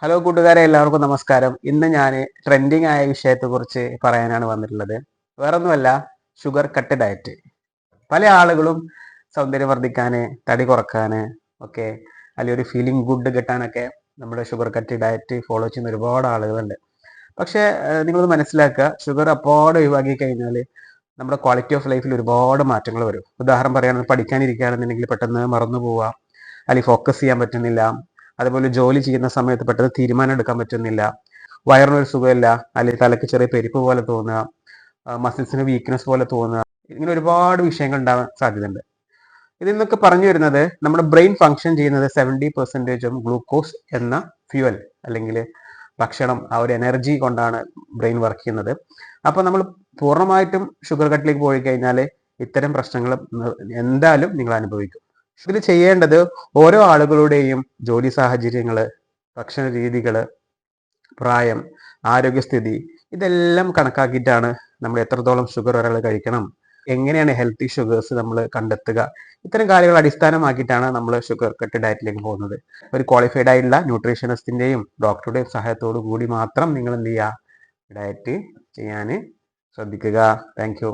Hello കൂട്ടുകാരെ, എല്ലാവർക്കും നമസ്കാരം. ഇന്ന് ഞാൻ ട്രെൻഡിങ് ആയ വിഷയത്തെക്കുറിച്ച് പറയാനാണ് വന്നിട്ടുള്ളത്. വേറൊന്നുമല്ല, ഷുഗർ കട്ട് ഡയറ്റ്. പല ആളുകളും സൗന്ദര്യം വർദ്ധിക്കാൻ, തടി കുറക്കാൻ ഒക്കെ, അല്ലെങ്കിൽ ഒരു ഫീലിംഗ് ഗുഡ് കിട്ടാനൊക്കെ നമ്മുടെ ഷുഗർ കട്ട് ഡയറ്റ് ഫോളോ ചെയ്യുന്ന ഒരുപാട് ആളുകളുണ്ട്. പക്ഷേ നിങ്ങളൊന്ന് മനസ്സിലാക്കുക, ഷുഗർ അപ്പാടെ ഒഴിവാക്കി കഴിഞ്ഞാൽ നമ്മുടെ ക്വാളിറ്റി ഓഫ് ലൈഫിൽ ഒരുപാട് മാറ്റങ്ങൾ വരും. ഉദാഹരണം പറയുകയാണെങ്കിൽ, പഠിക്കാനിരിക്കുകയാണെന്നുണ്ടെങ്കിൽ പെട്ടെന്ന് മറന്നു പോവുക, അല്ലെങ്കിൽ ഫോക്കസ് ചെയ്യാൻ പറ്റുന്നില്ല. അതുപോലെ ജോലി ചെയ്യുന്ന സമയത്ത് പെട്ടെന്ന് തീരുമാനം എടുക്കാൻ പറ്റുന്നില്ല, വയറിനൊരു സുഖമില്ല, അല്ലെങ്കിൽ തലയ്ക്ക് ചെറിയ പെരുപ്പ് പോലെ തോന്നുക, മസിൽസിന് വീക്ക്നെസ് പോലെ തോന്നുക, ഇങ്ങനെ ഒരുപാട് വിഷയങ്ങൾ ഉണ്ടാവാൻ സാധ്യതയുണ്ട്. ഇതിൽ നിന്നൊക്കെ പറഞ്ഞു വരുന്നത്, നമ്മുടെ ബ്രെയിൻ ഫങ്ഷൻ ചെയ്യുന്നത് 70% ഗ്ലൂക്കോസ് എന്ന ഫ്യൂവൽ അല്ലെങ്കിൽ ഭക്ഷണം, ആ ഒരു എനർജി കൊണ്ടാണ് ബ്രെയിൻ വർക്ക് ചെയ്യുന്നത്. അപ്പോൾ നമ്മൾ പൂർണ്ണമായിട്ടും ഷുഗർ കട്ടിലേക്ക് പോയി കഴിഞ്ഞാൽ ഇത്തരം പ്രശ്നങ്ങൾ എന്തായാലും നിങ്ങൾ അനുഭവിക്കും. ഇതിൽ ചെയ്യേണ്ടത്, ഓരോ ആളുകളുടെയും ജോലി സാഹചര്യങ്ങൾ, ഭക്ഷണ രീതികൾ, പ്രായം, ആരോഗ്യസ്ഥിതി, ഇതെല്ലാം കണക്കാക്കിയിട്ടാണ് നമ്മൾ എത്രത്തോളം ഷുഗർ ഒരാൾ കഴിക്കണം, എങ്ങനെയാണ് ഹെൽത്തി ഷുഗേഴ്സ് നമ്മൾ കണ്ടെത്തുക, ഇത്തരം കാര്യങ്ങൾ അടിസ്ഥാനമാക്കിയിട്ടാണ് നമ്മൾ ഷുഗർ കട്ട് ഡയറ്റിലേക്ക് പോകുന്നത്. ഒരു ക്വാളിഫൈഡ് ആയിട്ടുള്ള ന്യൂട്രീഷനിസ്റ്റിൻ്റെയും ഡോക്ടറുടെയും സഹായത്തോടു കൂടി മാത്രം നിങ്ങൾ എന്ത് ചെയ്യുക, ഡയറ്റ് ചെയ്യാൻ ശ്രദ്ധിക്കുക. Thank you.